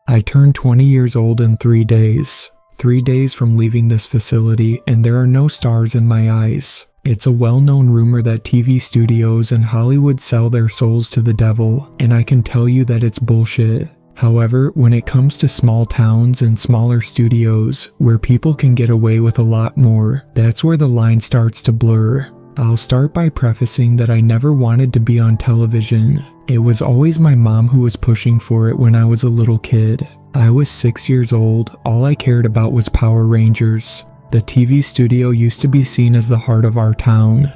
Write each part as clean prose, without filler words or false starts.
I turned 20 years old in 3 days. 3 days from leaving this facility, and there are no stars in my eyes. It's a well-known rumor that TV studios and Hollywood sell their souls to the devil, and I can tell you that it's bullshit. However, when it comes to small towns and smaller studios, where people can get away with a lot more, that's where the line starts to blur. I'll start by prefacing that I never wanted to be on television. It was always my mom who was pushing for it when I was a little kid. I was 6 years old, all I cared about was Power Rangers. The TV studio used to be seen as the heart of our town.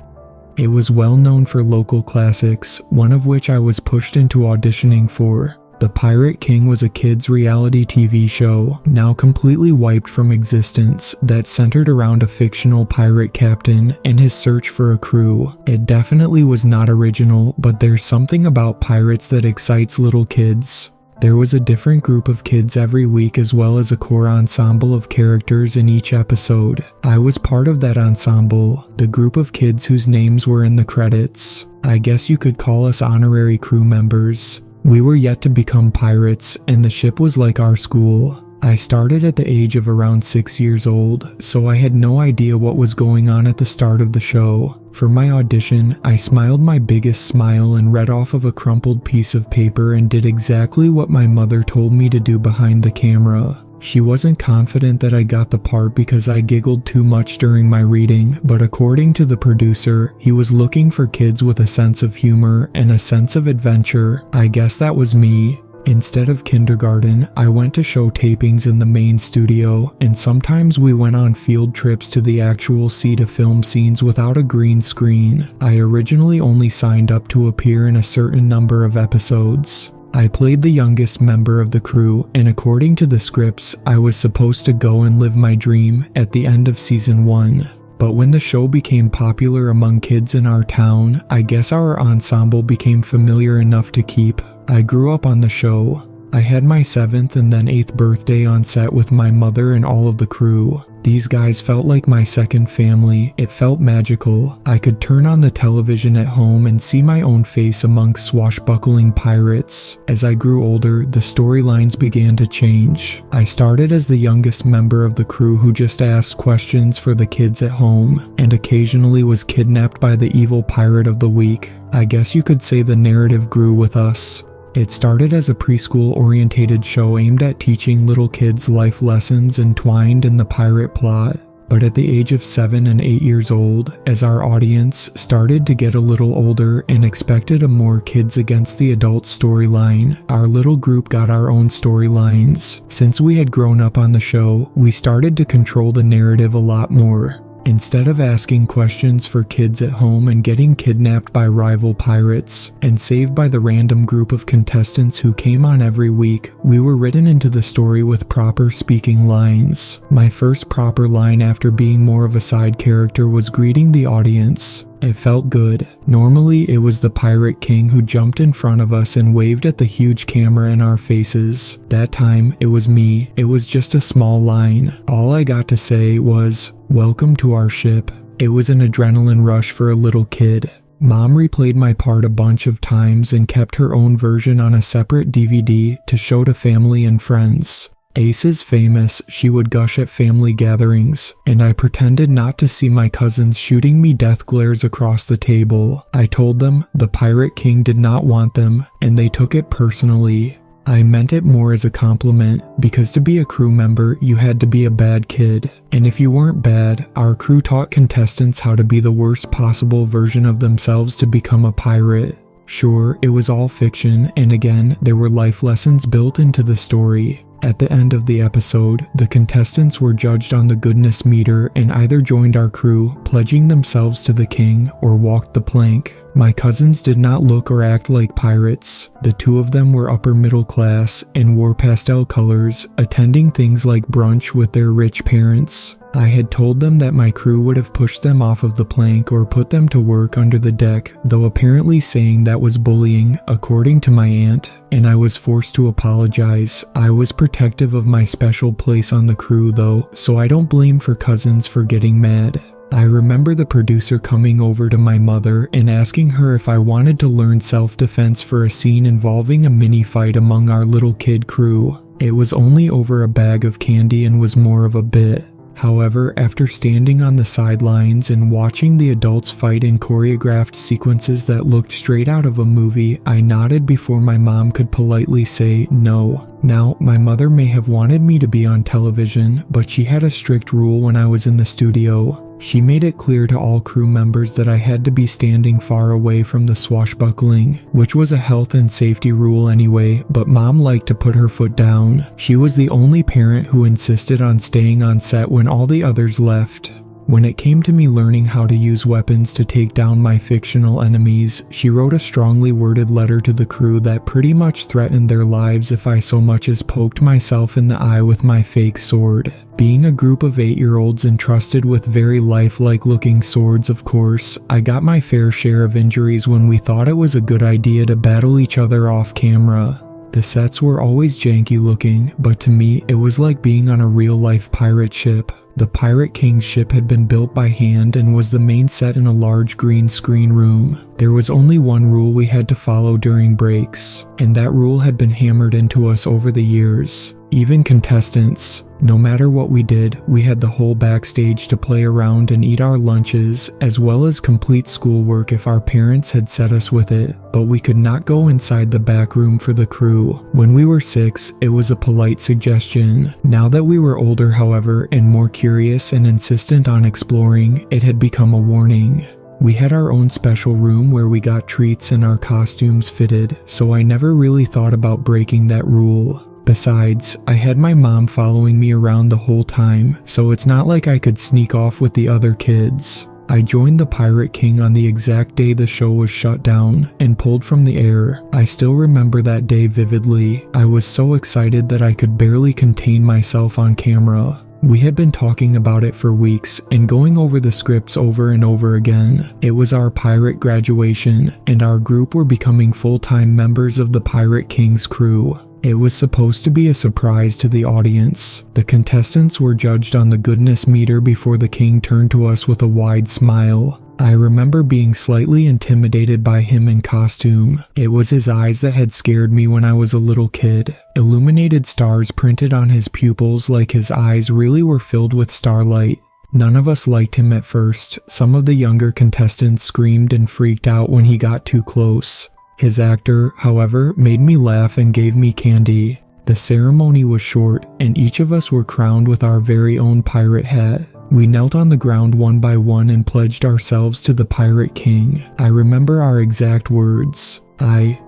It was well known for local classics, one of which I was pushed into auditioning for. The Pirate King was a kids' reality TV show, now completely wiped from existence, that centered around a fictional pirate captain and his search for a crew. It definitely was not original, but there's something about pirates that excites little kids. There was a different group of kids every week as well as a core ensemble of characters in each episode. I was part of that ensemble, the group of kids whose names were in the credits. I guess you could call us honorary crew members. We were yet to become pirates, and the ship was like our school. I started at the age of around 6 years old, so I had no idea what was going on at the start of the show. For my audition, I smiled my biggest smile and read off of a crumpled piece of paper and did exactly what my mother told me to do behind the camera. She wasn't confident that I got the part because I giggled too much during my reading, but according to the producer, he was looking for kids with a sense of humor and a sense of adventure. I guess that was me. Instead of kindergarten, I went to show tapings in the main studio, and sometimes we went on field trips to the actual sea to film scenes without a green screen. I originally only signed up to appear in a certain number of episodes. I played the youngest member of the crew, and according to the scripts, I was supposed to go and live my dream at the end of season 1. But when the show became popular among kids in our town, I guess our ensemble became familiar enough to keep. I grew up on the show. I had my 7th and then 8th birthday on set with my mother and all of the crew. These guys felt like my second family. It felt magical. I could turn on the television at home and see my own face amongst swashbuckling pirates. As I grew older, the storylines began to change. I started as the youngest member of the crew who just asked questions for the kids at home, and occasionally was kidnapped by the evil pirate of the week. I guess you could say the narrative grew with us. It started as a preschool-orientated show aimed at teaching little kids life lessons entwined in the pirate plot. But at the age of 7 and 8 years old, as our audience started to get a little older and expected a more kids against the adults storyline, our little group got our own storylines. Since we had grown up on the show, we started to control the narrative a lot more. Instead of asking questions for kids at home and getting kidnapped by rival pirates and saved by the random group of contestants who came on every week, we were written into the story with proper speaking lines. My first proper line after being more of a side character was greeting the audience. It felt good. Normally, it was the Pirate King who jumped in front of us and waved at the huge camera in our faces. That time, it was me. It was just a small line. All I got to say was, "Welcome to our ship." It was an adrenaline rush for a little kid. Mom replayed my part a bunch of times and kept her own version on a separate DVD to show to family and friends. Ace is famous. She would gush at family gatherings, and I pretended not to see my cousins shooting me death glares across the table. I told them the Pirate King did not want them, and they took it personally. I meant it more as a compliment, because to be a crew member, you had to be a bad kid. And if you weren't bad, our crew taught contestants how to be the worst possible version of themselves to become a pirate. Sure, it was all fiction, and again, there were life lessons built into the story. At the end of the episode, the contestants were judged on the goodness meter and either joined our crew, pledging themselves to the king, or walked the plank. My cousins did not look or act like pirates. The two of them were upper middle class and wore pastel colors, attending things like brunch with their rich parents. I had told them that my crew would have pushed them off of the plank or put them to work under the deck, though apparently saying that was bullying, according to my aunt, and I was forced to apologize. I was protective of my special place on the crew though, so I don't blame for cousins for getting mad. I remember the producer coming over to my mother and asking her if I wanted to learn self-defense for a scene involving a mini fight among our little kid crew. It was only over a bag of candy and was more of a bit. However, after standing on the sidelines and watching the adults fight in choreographed sequences that looked straight out of a movie, I nodded before my mom could politely say no. Now, my mother may have wanted me to be on television, but she had a strict rule when I was in the studio. She made it clear to all crew members that I had to be standing far away from the swashbuckling, which was a health and safety rule anyway, but Mom liked to put her foot down. She was the only parent who insisted on staying on set when all the others left. When it came to me learning how to use weapons to take down my fictional enemies, she wrote a strongly worded letter to the crew that pretty much threatened their lives if I so much as poked myself in the eye with my fake sword. Being a group of 8-year-olds entrusted with very lifelike looking swords, of course, I got my fair share of injuries when we thought it was a good idea to battle each other off camera. The sets were always janky looking, but to me it was like being on a real-life pirate ship. The Pirate King's ship had been built by hand and was the main set in a large green screen room. There was only one rule we had to follow during breaks, and that rule had been hammered into us over the years. Even contestants, no matter what we did, we had the whole backstage to play around and eat our lunches, as well as complete schoolwork if our parents had set us with it, but we could not go inside the back room for the crew. When we were 6, it was a polite suggestion. Now that we were older, however, and more curious and insistent on exploring, it had become a warning. We had our own special room where we got treats and our costumes fitted, so I never really thought about breaking that rule. Besides, I had my mom following me around the whole time, so it's not like I could sneak off with the other kids. I joined the Pirate King on the exact day the show was shut down and pulled from the air. I still remember that day vividly. I was so excited that I could barely contain myself on camera. We had been talking about it for weeks and going over the scripts over and over again. It was our pirate graduation, and our group were becoming full-time members of the Pirate King's crew. It was supposed to be a surprise to the audience. The contestants were judged on the goodness meter before the king turned to us with a wide smile. I remember being slightly intimidated by him in costume. It was his eyes that had scared me when I was a little kid. Illuminated stars printed on his pupils like his eyes really were filled with starlight. None of us liked him at first. Some of the younger contestants screamed and freaked out when he got too close. His actor, however, made me laugh and gave me candy. The ceremony was short, and each of us were crowned with our very own pirate hat. We knelt on the ground one by one and pledged ourselves to the Pirate King. I remember our exact words. I,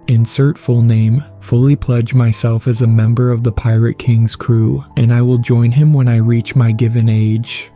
insert full name, fully pledge myself as a member of the Pirate King's crew, and I will join him when I reach my given age.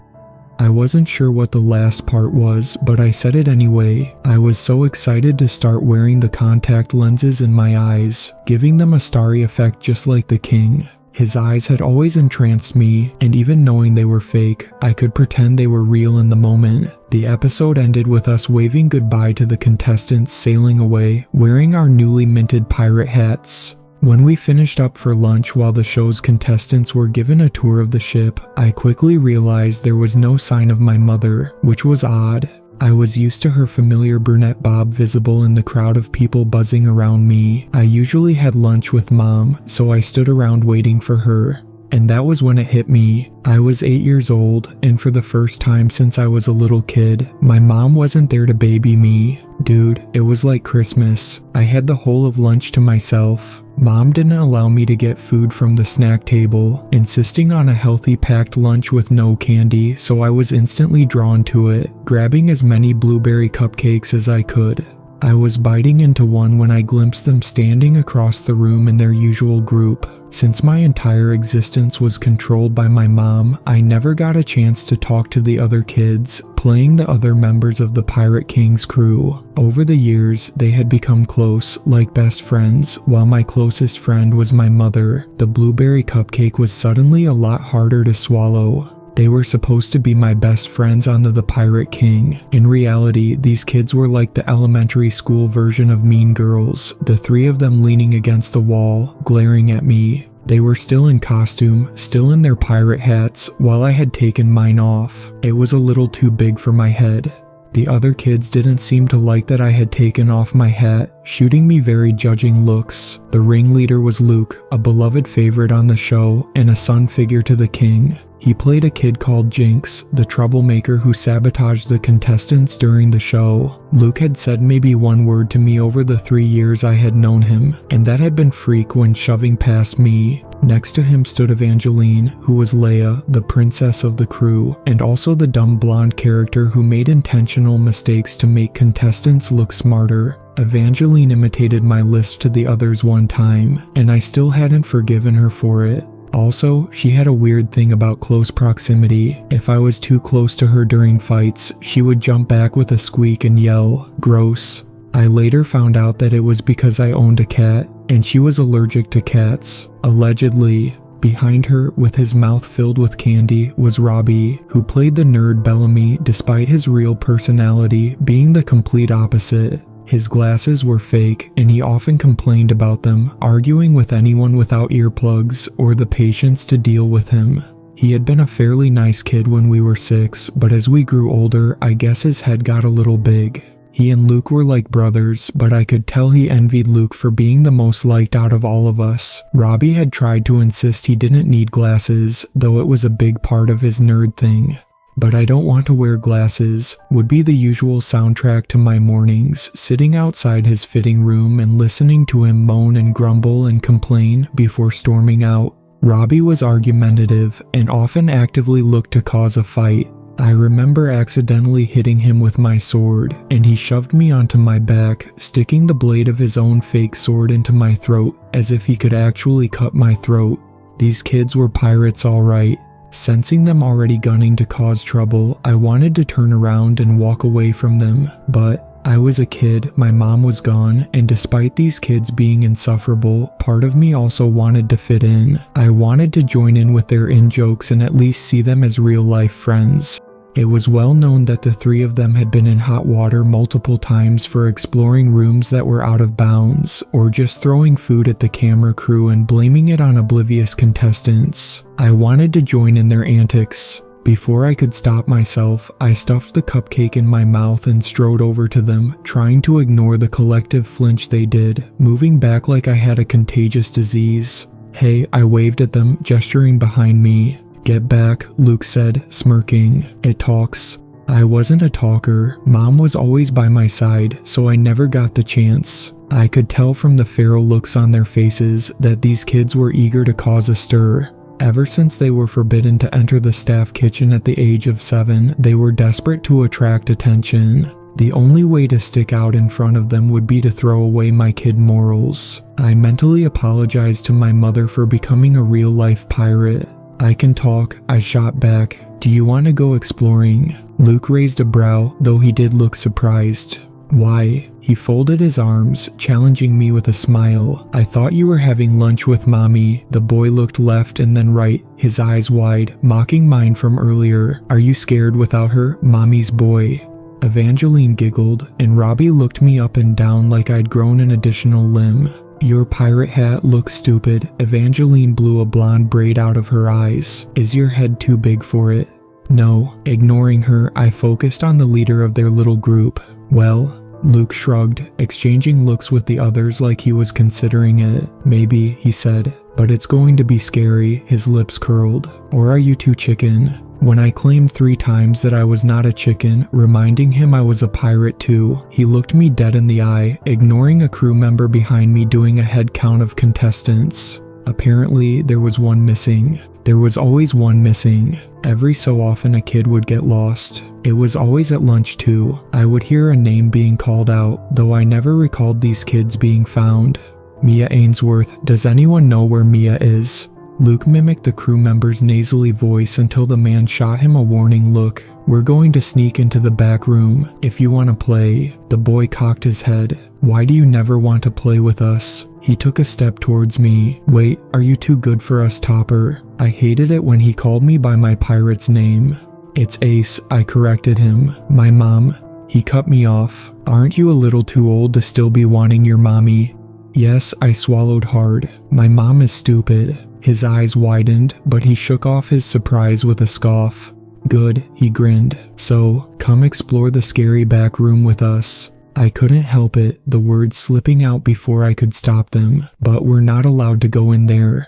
I wasn't sure what the last part was, but I said it anyway. I was so excited to start wearing the contact lenses in my eyes, giving them a starry effect just like the king. His eyes had always entranced me, and even knowing they were fake, I could pretend they were real in the moment. The episode ended with us waving goodbye to the contestants sailing away, wearing our newly minted pirate hats. When we finished up for lunch while the show's contestants were given a tour of the ship, I quickly realized there was no sign of my mother, which was odd. I was used to her familiar brunette bob visible in the crowd of people buzzing around me. I usually had lunch with Mom, so I stood around waiting for her. And that was when it hit me. I was 8 years old, and for the first time since I was a little kid, my mom wasn't there to baby me. Dude, it was like Christmas. I had the whole of lunch to myself. Mom didn't allow me to get food from the snack table, insisting on a healthy packed lunch with no candy, so I was instantly drawn to it, grabbing as many blueberry cupcakes as I could. I was biting into one when I glimpsed them standing across the room in their usual group. Since my entire existence was controlled by my mom, I never got a chance to talk to the other kids, playing the other members of the Pirate King's crew. Over the years, they had become close, like best friends, while my closest friend was my mother. The blueberry cupcake was suddenly a lot harder to swallow. They were supposed to be my best friends on the Pirate King. In reality, these kids were like the elementary school version of Mean Girls, the three of them leaning against the wall, glaring at me. They were still in costume, still in their pirate hats, while I had taken mine off. It was a little too big for my head. The other kids didn't seem to like that I had taken off my hat, shooting me very judging looks. The ringleader was Luke, a beloved favorite on the show, and a son figure to the king. He played a kid called Jinx, the troublemaker who sabotaged the contestants during the show. Luke had said maybe one word to me over the 3 years I had known him, and that had been freak when shoving past me. Next to him stood Evangeline, who was Leia, the princess of the crew, and also the dumb blonde character who made intentional mistakes to make contestants look smarter. Evangeline imitated my lisp to the others one time, and I still hadn't forgiven her for it. Also, she had a weird thing about close proximity. If I was too close to her during fights, she would jump back with a squeak and yell, "Gross." I later found out that it was because I owned a cat, and she was allergic to cats, allegedly. Behind her, with his mouth filled with candy, was Robbie, who played the nerd Bellamy despite his real personality being the complete opposite. His glasses were fake, and he often complained about them, arguing with anyone without earplugs or the patience to deal with him. He had been a fairly nice kid when we were 6, but as we grew older, I guess his head got a little big. He and Luke were like brothers, but I could tell he envied Luke for being the most liked out of all of us. Robbie had tried to insist he didn't need glasses, though it was a big part of his nerd thing. "But I don't want to wear glasses" would be the usual soundtrack to my mornings, sitting outside his fitting room and listening to him moan and grumble and complain before storming out. Robbie was argumentative and often actively looked to cause a fight. I remember accidentally hitting him with my sword, and he shoved me onto my back, sticking the blade of his own fake sword into my throat, as if he could actually cut my throat. These kids were pirates all right. Sensing them already gunning to cause trouble, I wanted to turn around and walk away from them, but I was a kid, my mom was gone, and despite these kids being insufferable, part of me also wanted to fit in. I wanted to join in with their in-jokes and at least see them as real-life friends. It was well known that the 3 of them had been in hot water multiple times for exploring rooms that were out of bounds, or just throwing food at the camera crew and blaming it on oblivious contestants. I wanted to join in their antics. Before I could stop myself, I stuffed the cupcake in my mouth and strode over to them, trying to ignore the collective flinch they did, moving back like I had a contagious disease. "Hey," I waved at them, gesturing behind me. "Get back," Luke said, smirking. "It talks." I wasn't a talker. Mom was always by my side, so I never got the chance. I could tell from the feral looks on their faces that these kids were eager to cause a stir. Ever since they were forbidden to enter the staff kitchen at the age of 7, they were desperate to attract attention. The only way to stick out in front of them would be to throw away my kid morals. I mentally apologized to my mother for becoming a real-life pirate. "I can talk," I shot back. "Do you want to go exploring?" Luke raised a brow, though he did look surprised. "Why?" He folded his arms, challenging me with a smile. "I thought you were having lunch with mommy." The boy looked left and then right, his eyes wide, mocking mine from earlier. "Are you scared without her, mommy's boy?" Evangeline giggled, and Robbie looked me up and down like I'd grown an additional limb. "Your pirate hat looks stupid." Evangeline blew a blonde braid out of her eyes. "Is your head too big for it?" "No." Ignoring her, I focused on the leader of their little group. "Well," Luke shrugged, exchanging looks with the others like he was considering it. "Maybe," he said, "but it's going to be scary." His lips curled. "Or are you too chicken?" When I claimed 3 times that I was not a chicken, reminding him I was a pirate too, he looked me dead in the eye, ignoring a crew member behind me doing a head count of contestants. Apparently, there was one missing. There was always one missing. Every so often a kid would get lost. It was always at lunch too. I would hear a name being called out, though I never recalled these kids being found. "Mia Ainsworth, does anyone know where Mia is?" Luke mimicked the crew member's nasally voice until the man shot him a warning look. "We're going to sneak into the back room, if you want to play." The boy cocked his head. "Why do you never want to play with us?" He took a step towards me. "Wait, are you too good for us, Topper?" I hated it when he called me by my pirate's name. It's Ace, I corrected him. My mom. He cut me off. Aren't you a little too old to still be wanting your mommy? Yes, I swallowed hard. My mom is stupid. His eyes widened, but he shook off his surprise with a scoff. Good, he grinned. So, come explore the scary back room with us. I couldn't help it, the words slipping out before I could stop them, but we're not allowed to go in there.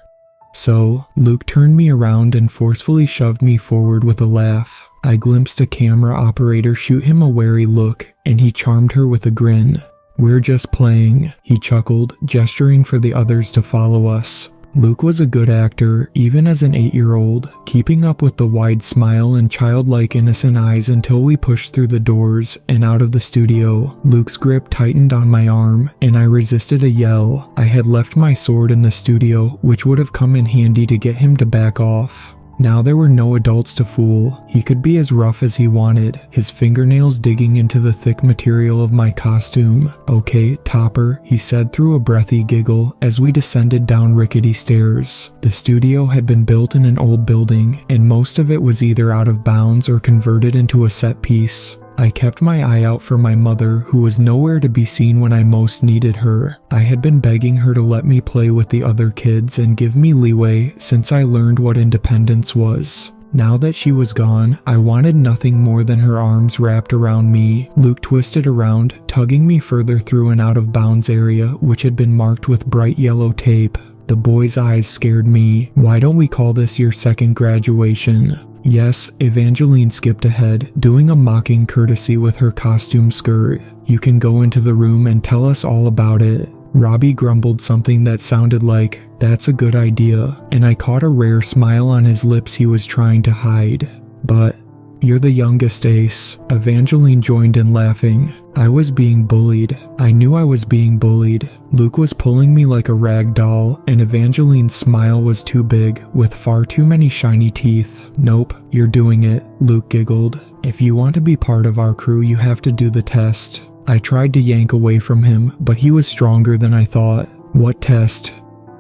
So, Luke turned me around and forcefully shoved me forward with a laugh. I glimpsed a camera operator shoot him a wary look, and he charmed her with a grin. We're just playing, he chuckled, gesturing for the others to follow us. Luke was a good actor, even as an 8-year-old, keeping up with the wide smile and childlike innocent eyes until we pushed through the doors and out of the studio. Luke's grip tightened on my arm, and I resisted a yell. I had left my sword in the studio, which would have come in handy to get him to back off. Now there were no adults to fool. He could be as rough as he wanted, his fingernails digging into the thick material of my costume. Okay, Topper, he said through a breathy giggle as we descended down rickety stairs. The studio had been built in an old building, and most of it was either out of bounds or converted into a set piece. I kept my eye out for my mother, who was nowhere to be seen when I most needed her. I had been begging her to let me play with the other kids and give me leeway since I learned what independence was. Now that she was gone, I wanted nothing more than her arms wrapped around me. Luke twisted around, tugging me further through an out-of-bounds area which had been marked with bright yellow tape. The boy's eyes scared me. Why don't we call this your second graduation? Yes, Evangeline skipped ahead, doing a mocking courtesy with her costume skirt. You can go into the room and tell us all about it. Robbie grumbled something that sounded like, that's a good idea, and I caught a rare smile on his lips he was trying to hide. But, you're the youngest, Ace. Evangeline joined in laughing. I was being bullied. I knew I was being bullied. Luke was pulling me like a rag doll, and Evangeline's smile was too big, with far too many shiny teeth. Nope, you're doing it, Luke giggled. If you want to be part of our crew, you have to do the test. I tried to yank away from him, but he was stronger than I thought. What test?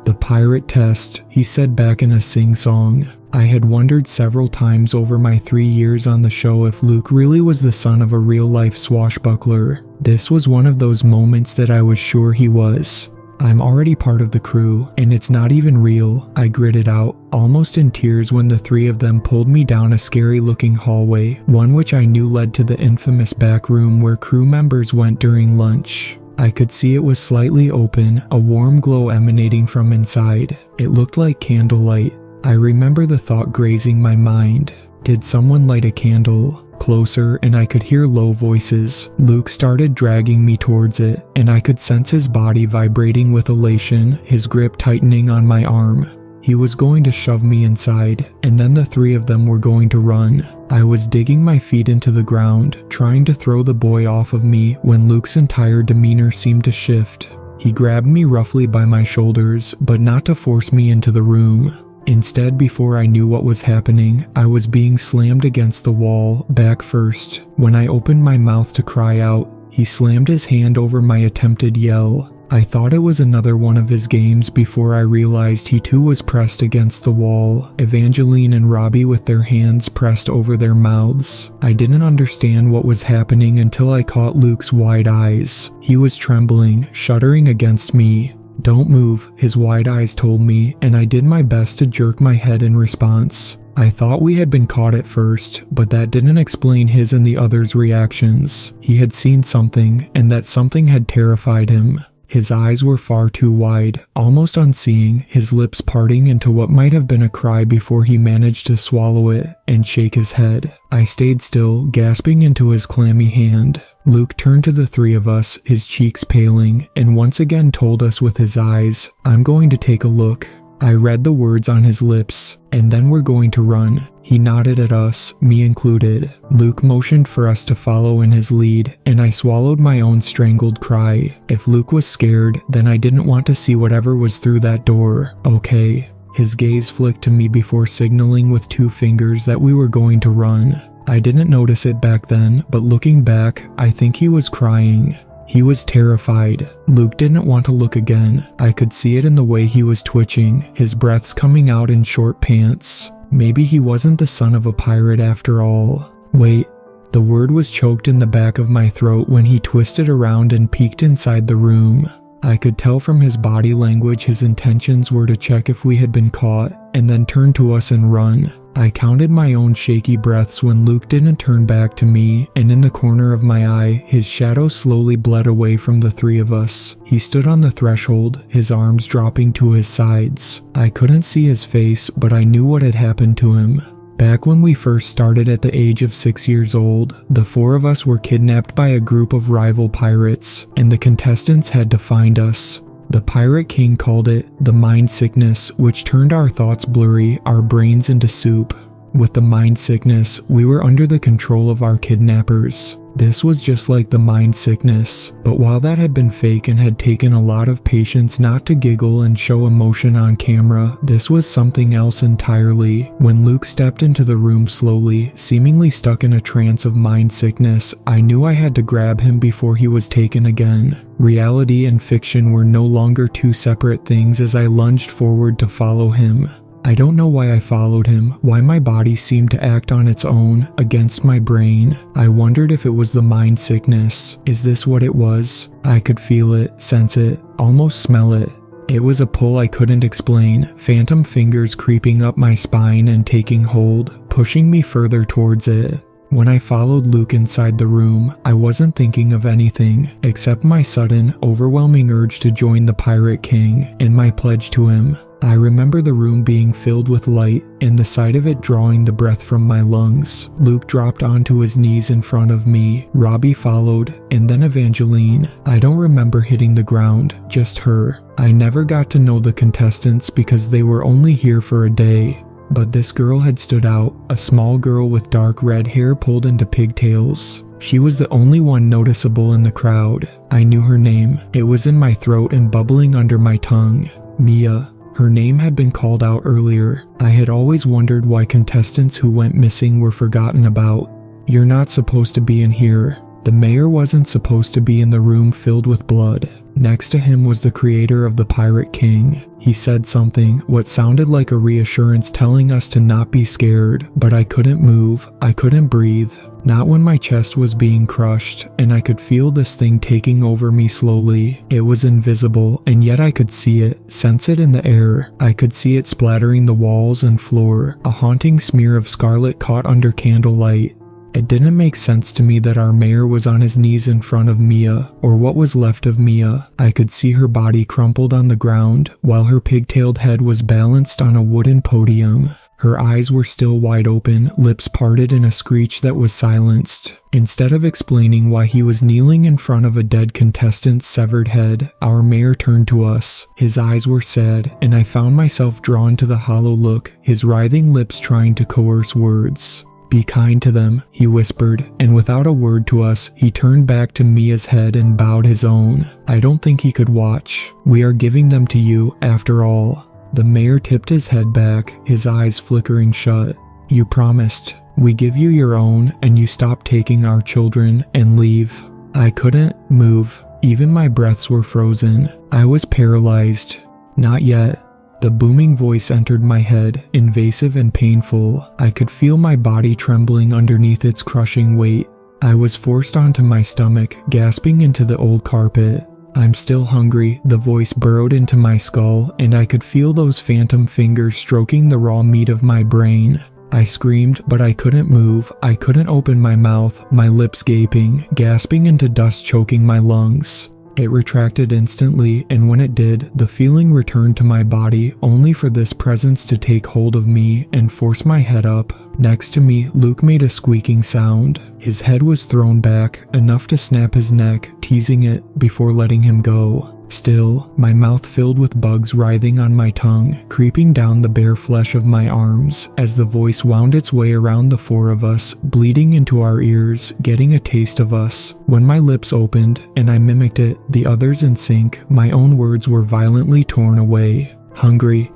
The pirate test, he said back in a sing-song. I had wondered several times over my 3 years on the show if Luke really was the son of a real-life swashbuckler. This was one of those moments that I was sure he was. I'm already part of the crew, and it's not even real, I gritted out, almost in tears when the three of them pulled me down a scary-looking hallway, one which I knew led to the infamous back room where crew members went during lunch. I could see it was slightly open, a warm glow emanating from inside. It looked like candlelight. I remember the thought grazing my mind. Did someone light a candle? Closer, and I could hear low voices. Luke started dragging me towards it, and I could sense his body vibrating with elation, his grip tightening on my arm. He was going to shove me inside, and then the three of them were going to run. I was digging my feet into the ground, trying to throw the boy off of me when Luke's entire demeanor seemed to shift. He grabbed me roughly by my shoulders, but not to force me into the room. Instead, before I knew what was happening, I was being slammed against the wall, back first. When I opened my mouth to cry out, he slammed his hand over my attempted yell. I thought it was another one of his games before I realized he too was pressed against the wall, Evangeline and Robbie with their hands pressed over their mouths. I didn't understand what was happening until I caught Luke's wide eyes. He was trembling, shuddering against me. Don't move, his wide eyes told me, and I did my best to jerk my head in response. I thought we had been caught at first, but that didn't explain his and the others' reactions. He had seen something, and that something had terrified him. His eyes were far too wide, almost unseeing, his lips parting into what might have been a cry before he managed to swallow it and shake his head. I stayed still, gasping into his clammy hand. Luke turned to the three of us, his cheeks paling, and once again told us with his eyes, "I'm going to take a look." I read the words on his lips, "And then we're going to run." He nodded at us, me included. Luke motioned for us to follow in his lead, and I swallowed my own strangled cry. If Luke was scared, then I didn't want to see whatever was through that door. Okay. His gaze flicked to me before signaling with 2 fingers that we were going to run. I didn't notice it back then, but looking back, I think he was crying. He was terrified. Luke didn't want to look again. I could see it in the way he was twitching, his breaths coming out in short pants. Maybe he wasn't the son of a pirate after all. Wait. The word was choked in the back of my throat when he twisted around and peeked inside the room. I could tell from his body language his intentions were to check if we had been caught, and then turn to us and run. I counted my own shaky breaths when Luke didn't turn back to me, and in the corner of my eye, his shadow slowly bled away from the three of us. He stood on the threshold, his arms dropping to his sides. I couldn't see his face, but I knew what had happened to him. Back when we first started at the age of 6 years old, the four of us were kidnapped by a group of rival pirates, and the contestants had to find us. The Pirate King called it the mind sickness, which turned our thoughts blurry, our brains into soup. With the mind sickness, we were under the control of our kidnappers. This was just like the mind sickness, but while that had been fake and had taken a lot of patience not to giggle and show emotion on camera, this was something else entirely. When Luke stepped into the room slowly, seemingly stuck in a trance of mind sickness, I knew I had to grab him before he was taken again. Reality and fiction were no longer two separate things as I lunged forward to follow him. I don't know why I followed him, why my body seemed to act on its own, against my brain. I wondered if it was the mind sickness. Is this what it was? I could feel it, sense it, almost smell it. It was a pull I couldn't explain, phantom fingers creeping up my spine and taking hold, pushing me further towards it. When I followed Luke inside the room, I wasn't thinking of anything, except my sudden, overwhelming urge to join the Pirate King, and my pledge to him. I remember the room being filled with light, and the sight of it drawing the breath from my lungs. Luke dropped onto his knees in front of me, Robbie followed, and then Evangeline. I don't remember hitting the ground, just her. I never got to know the contestants because they were only here for a day. But this girl had stood out, a small girl with dark red hair pulled into pigtails. She was the only one noticeable in the crowd. I knew her name. It was in my throat and bubbling under my tongue. Mia. Her name had been called out earlier. I had always wondered why contestants who went missing were forgotten about. You're not supposed to be in here. The mayor wasn't supposed to be in the room filled with blood. Next to him was the creator of the Pirate King. He said something, what sounded like a reassurance telling us to not be scared, but I couldn't move, I couldn't breathe. Not when my chest was being crushed, and I could feel this thing taking over me slowly. It was invisible, and yet I could see it, sense it in the air. I could see it splattering the walls and floor, a haunting smear of scarlet caught under candlelight. It didn't make sense to me that our mayor was on his knees in front of Mia, or what was left of Mia. I could see her body crumpled on the ground, while her pigtailed head was balanced on a wooden podium. Her eyes were still wide open, lips parted in a screech that was silenced. Instead of explaining why he was kneeling in front of a dead contestant's severed head, our mayor turned to us. His eyes were sad, and I found myself drawn to the hollow look, his writhing lips trying to coerce words. "Be kind to them," he whispered, and without a word to us, he turned back to Mia's head and bowed his own. I don't think he could watch. "We are giving them to you, after all." The mayor tipped his head back, his eyes flickering shut. "You promised. We give you your own, and you stop taking our children and leave." I couldn't move. Even my breaths were frozen. I was paralyzed. "Not yet." The booming voice entered my head, invasive and painful. I could feel my body trembling underneath its crushing weight. I was forced onto my stomach, gasping into the old carpet. "I'm still hungry," the voice burrowed into my skull, and I could feel those phantom fingers stroking the raw meat of my brain. I screamed, but I couldn't move. I couldn't open my mouth, my lips gaping, gasping into dust choking my lungs. It retracted instantly, and when it did, the feeling returned to my body, only for this presence to take hold of me and force my head up. Next to me, Luke made a squeaking sound. His head was thrown back, enough to snap his neck, teasing it, before letting him go. Still, my mouth filled with bugs writhing on my tongue, creeping down the bare flesh of my arms, as the voice wound its way around the four of us, bleeding into our ears, getting a taste of us. When my lips opened, and I mimicked it, the others in sync, my own words were violently torn away. "Hungry.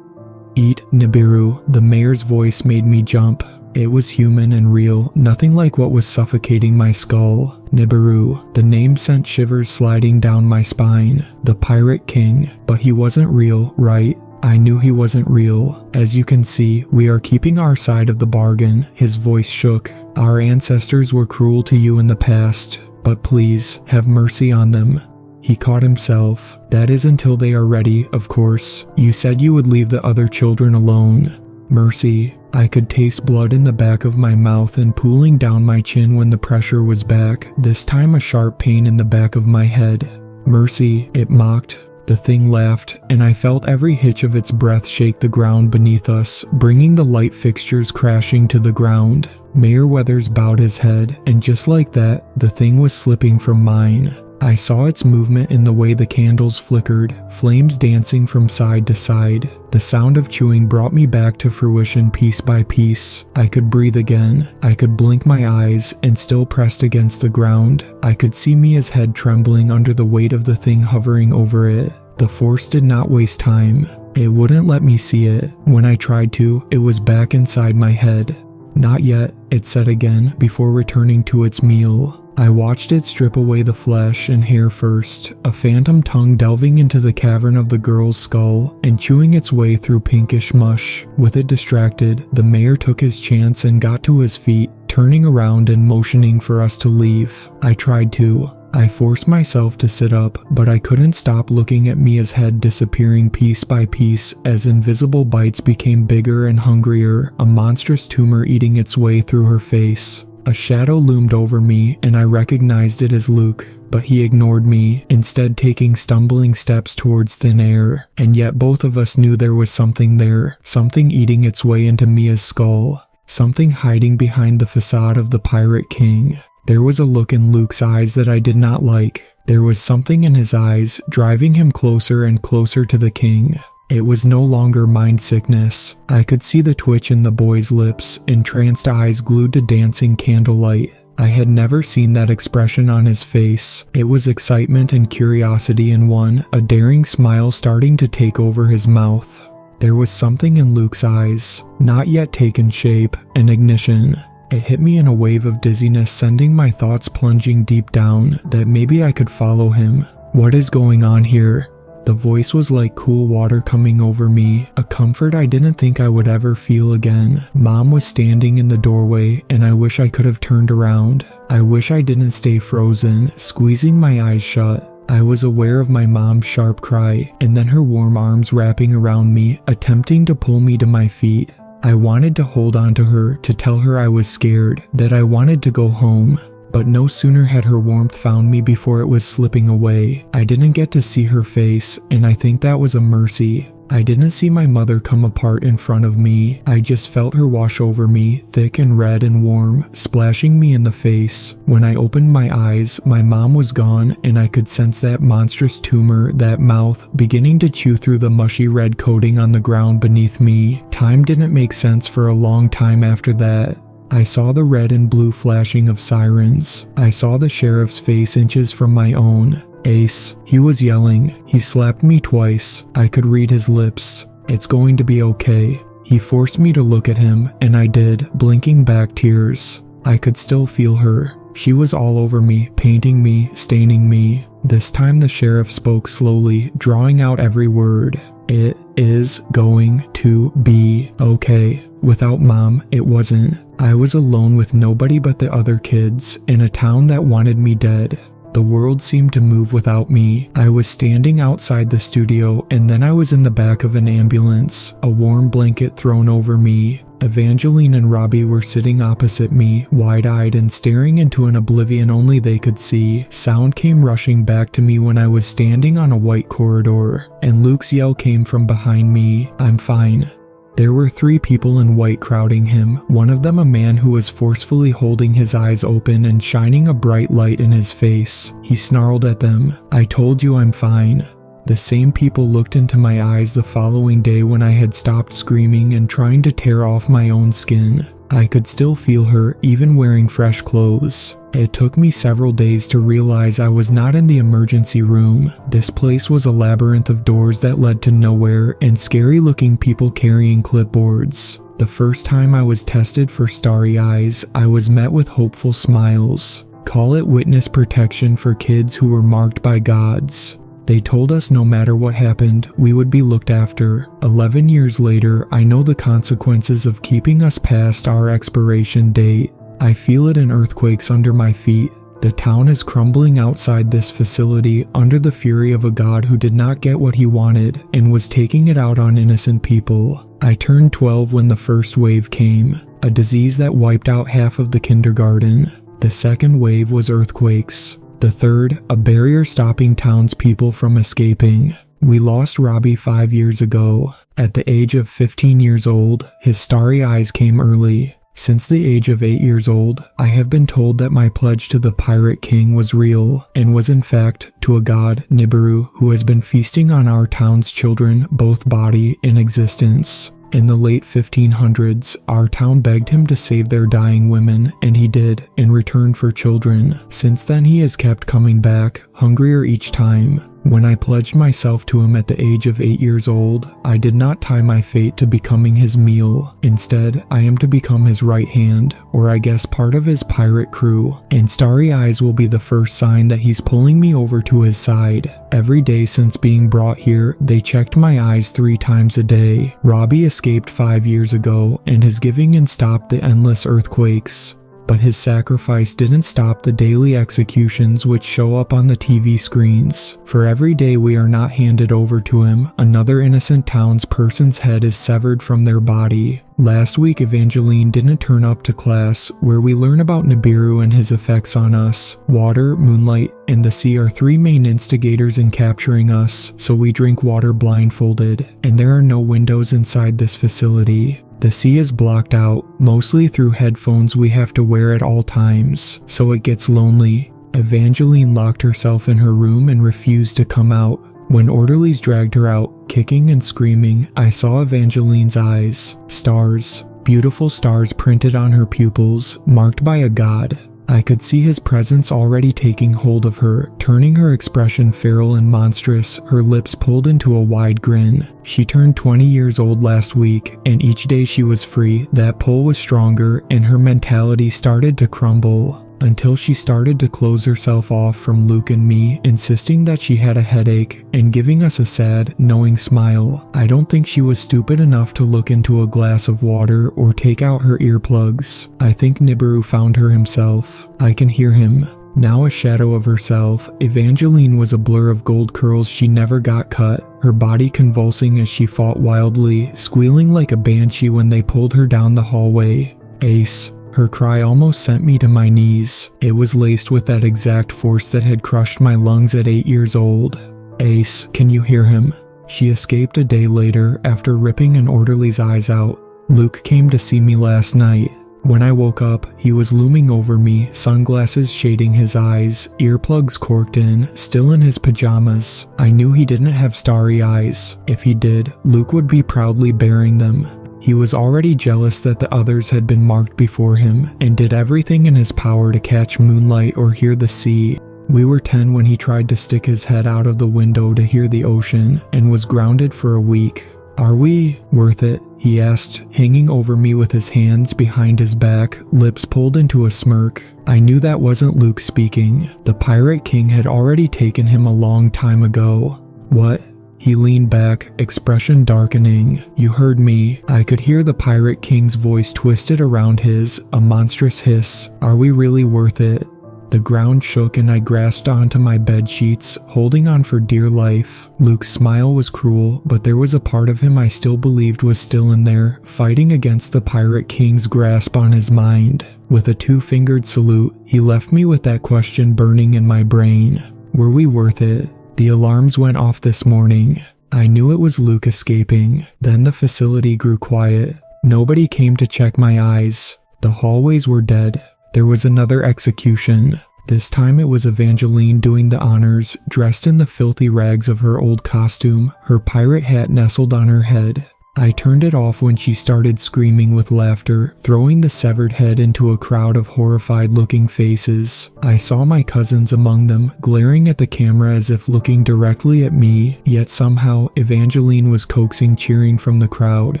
Eat, Nibiru." The mayor's voice made me jump. It was human and real, nothing like what was suffocating my skull. Nibiru. The name sent shivers sliding down my spine. The Pirate King. But he wasn't real, right? I knew he wasn't real. As you can see, we are keeping our side of the bargain. His voice shook. Our ancestors were cruel to you in the past, but please, have mercy on them. He caught himself. That is until they are ready, of course. You said you would leave the other children alone. Mercy. I could taste blood in the back of my mouth and pooling down my chin when the pressure was back, this time a sharp pain in the back of my head. Mercy, it mocked. The thing laughed, and I felt every hitch of its breath shake the ground beneath us, bringing the light fixtures crashing to the ground. Mayor Weathers bowed his head, and just like that, the thing was slipping from mine. I saw its movement in the way the candles flickered, flames dancing from side to side. The sound of chewing brought me back to fruition piece by piece. I could breathe again. I could blink my eyes, and still pressed against the ground, I could see Mia's head trembling under the weight of the thing hovering over it. The force did not waste time. It wouldn't let me see it. When I tried to, it was back inside my head. Not yet, it said again before returning to its meal. I watched it strip away the flesh and hair first, a phantom tongue delving into the cavern of the girl's skull and chewing its way through pinkish mush. With it distracted, the mayor took his chance and got to his feet, turning around and motioning for us to leave. I tried to. I forced myself to sit up, but I couldn't stop looking at Mia's head disappearing piece by piece as invisible bites became bigger and hungrier, a monstrous tumor eating its way through her face. A shadow loomed over me, and I recognized it as Luke, but he ignored me, instead taking stumbling steps towards thin air. And yet both of us knew there was something there, something eating its way into Mia's skull, something hiding behind the facade of the Pirate King. There was a look in Luke's eyes that I did not like. There was something in his eyes, driving him closer and closer to the king. It was no longer mind sickness. I could see the twitch in the boy's lips, entranced eyes glued to dancing candlelight. I had never seen that expression on his face. It was excitement and curiosity in one, a daring smile starting to take over his mouth. There was something in Luke's eyes, not yet taken shape, an ignition. It hit me in a wave of dizziness, sending my thoughts plunging deep down, that maybe I could follow him. What is going on here? The voice was like cool water coming over me, a comfort I didn't think I would ever feel again. Mom was standing in the doorway, and I wish I could have turned around. I wish I didn't stay frozen, squeezing my eyes shut. I was aware of my mom's sharp cry, and then her warm arms wrapping around me, attempting to pull me to my feet. I wanted to hold on to her, to tell her I was scared, that I wanted to go home. But no sooner had her warmth found me before it was slipping away. I didn't get to see her face, and I think that was a mercy. I didn't see my mother come apart in front of me. I just felt her wash over me, thick and red and warm, splashing me in the face. When I opened my eyes, my mom was gone, and I could sense that monstrous tumor, that mouth, beginning to chew through the mushy red coating on the ground beneath me. Time didn't make sense for a long time after that. I saw the red and blue flashing of sirens. I saw the sheriff's face inches from my own. Ace. He was yelling. He slapped me twice. I could read his lips. It's going to be okay. He forced me to look at him, and I did, blinking back tears. I could still feel her. She was all over me, painting me, staining me. This time the sheriff spoke slowly, drawing out every word. It is going to be okay. Without Mom, it wasn't. I was alone with nobody but the other kids, in a town that wanted me dead. The world seemed to move without me. I was standing outside the studio, and then I was in the back of an ambulance, a warm blanket thrown over me. Evangeline and Robbie were sitting opposite me, wide-eyed and staring into an oblivion only they could see. Sound came rushing back to me when I was standing on a white corridor, and Luke's yell came from behind me. I'm fine. There were 3 people in white crowding him, one of them a man who was forcefully holding his eyes open and shining a bright light in his face. He snarled at them, I told you I'm fine. The same people looked into my eyes the following day when I had stopped screaming and trying to tear off my own skin. I could still feel her, even wearing fresh clothes. It took me several days to realize I was not in the emergency room. This place was a labyrinth of doors that led to nowhere, and scary-looking people carrying clipboards. The first time I was tested for starry eyes, I was met with hopeful smiles. Call it witness protection for kids who were marked by gods. They told us no matter what happened, we would be looked after. 11 years later, I know the consequences of keeping us past our expiration date. I feel it in earthquakes under my feet. The town is crumbling outside this facility under the fury of a god who did not get what he wanted and was taking it out on innocent people. I turned 12 when the first wave came, a disease that wiped out half of the kindergarten. The second wave was earthquakes. The third, a barrier stopping townspeople from escaping. We lost Robbie 5 years ago. At the age of 15 years old, his starry eyes came early. Since the age of 8 years old, I have been told that my pledge to the Pirate King was real, and was in fact to a god, Nibiru, who has been feasting on our town's children, both body and existence. In the late 1500s, our town begged him to save their dying women, and he did, in return for children. Since then he has kept coming back, hungrier each time. When I pledged myself to him at the age of 8 years old, I did not tie my fate to becoming his meal. Instead, I am to become his right hand, or I guess part of his pirate crew, and starry eyes will be the first sign that he's pulling me over to his side. Every day since being brought here, they checked my eyes 3 times a day. Robbie escaped 5 years ago, and his giving in stopped the endless earthquakes. But his sacrifice didn't stop the daily executions which show up on the TV screens. For every day we are not handed over to him, another innocent townsperson's head is severed from their body. Last week Evangeline didn't turn up to class, where we learn about Nibiru and his effects on us. Water, moonlight, and the sea are 3 main instigators in capturing us, so we drink water blindfolded, and there are no windows inside this facility. The sea is blocked out, mostly through headphones we have to wear at all times, so it gets lonely. Evangeline locked herself in her room and refused to come out. When orderlies dragged her out, kicking and screaming, I saw Evangeline's eyes. Stars. Beautiful stars printed on her pupils, marked by a god. I could see his presence already taking hold of her, turning her expression feral and monstrous, her lips pulled into a wide grin. She turned 20 years old last week, and each day she was free, that pull was stronger, and her mentality started to crumble. Until she started to close herself off from Luke and me, insisting that she had a headache, and giving us a sad, knowing smile. I don't think she was stupid enough to look into a glass of water or take out her earplugs. I think Nibiru found her himself. I can hear him. Now a shadow of herself, Evangeline was a blur of gold curls she never got cut, her body convulsing as she fought wildly, squealing like a banshee when they pulled her down the hallway. Ace. Her cry almost sent me to my knees. It was laced with that exact force that had crushed my lungs at 8 years old. Ace, can you hear him? She escaped a day later after ripping an orderly's eyes out. Luke came to see me last night. When I woke up, he was looming over me, sunglasses shading his eyes, earplugs corked in, still in his pajamas. I knew he didn't have starry eyes. If he did, Luke would be proudly bearing them. He was already jealous that the others had been marked before him, and did everything in his power to catch moonlight or hear the sea. We were 10 when he tried to stick his head out of the window to hear the ocean, and was grounded for a week. Are we worth it? He asked, hanging over me with his hands behind his back, lips pulled into a smirk. I knew that wasn't Luke speaking. The Pirate King had already taken him a long time ago. What? He leaned back, expression darkening. You heard me. I could hear the Pirate King's voice twisted around his, a monstrous hiss. Are we really worth it? The ground shook and I grasped onto my bed sheets, holding on for dear life. Luke's smile was cruel, but there was a part of him I still believed was still in there, fighting against the Pirate King's grasp on his mind. With a 2-fingered salute, he left me with that question burning in my brain. Were we worth it? The alarms went off this morning. I knew it was Luke escaping. Then the facility grew quiet. Nobody came to check my eyes. The hallways were dead. There was another execution. This time it was Evangeline doing the honors, dressed in the filthy rags of her old costume, her pirate hat nestled on her head. I turned it off when she started screaming with laughter, throwing the severed head into a crowd of horrified-looking faces. I saw my cousins among them, glaring at the camera as if looking directly at me, yet somehow Evangeline was coaxing cheering from the crowd,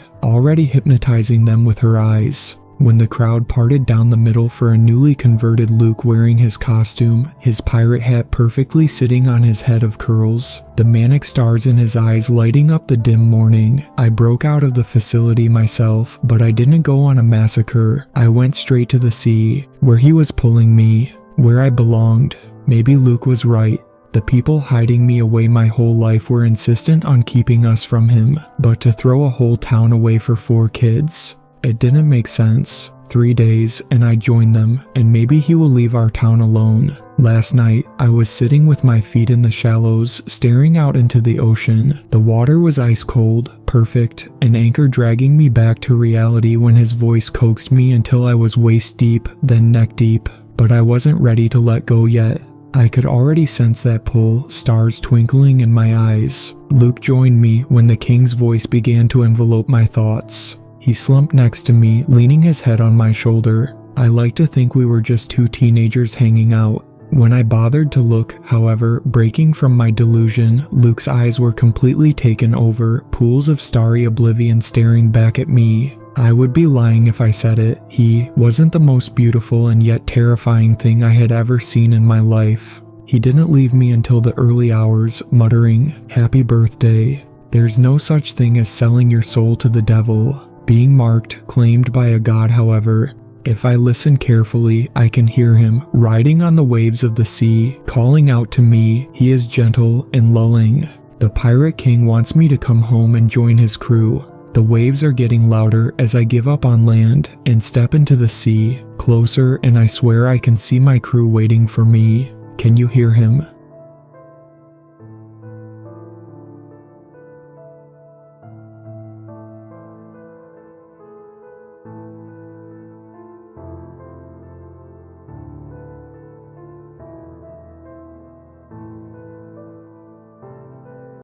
already hypnotizing them with her eyes. when the crowd parted down the middle for a newly converted Luke wearing his costume, his pirate hat perfectly sitting on his head of curls, the manic stars in his eyes lighting up the dim morning. I broke out of the facility myself, but I didn't go on a massacre. I went straight to the sea, where he was pulling me, where I belonged. Maybe Luke was right. The people hiding me away my whole life were insistent on keeping us from him, but to throw a whole town away for 4 kids? It didn't make sense. 3 days, and I joined them, and maybe he will leave our town alone. Last night, I was sitting with my feet in the shallows, staring out into the ocean. The water was ice cold, perfect, an anchor dragging me back to reality when his voice coaxed me until I was waist deep, then neck deep, but I wasn't ready to let go yet. I could already sense that pull, stars twinkling in my eyes. Luke joined me when the king's voice began to envelope my thoughts. He slumped next to me, leaning his head on my shoulder. I like to think we were just 2 teenagers hanging out. When I bothered to look, however, breaking from my delusion, Luke's eyes were completely taken over, pools of starry oblivion staring back at me. I would be lying if I said it. He wasn't the most beautiful and yet terrifying thing I had ever seen in my life. He didn't leave me until the early hours, muttering, "Happy birthday." There's no such thing as selling your soul to the devil. Being marked, claimed by a god, however. If I listen carefully, I can hear him, riding on the waves of the sea, calling out to me. He is gentle and lulling. The Pirate King wants me to come home and join his crew. The waves are getting louder as I give up on land and step into the sea, closer, and I swear I can see my crew waiting for me. Can you hear him?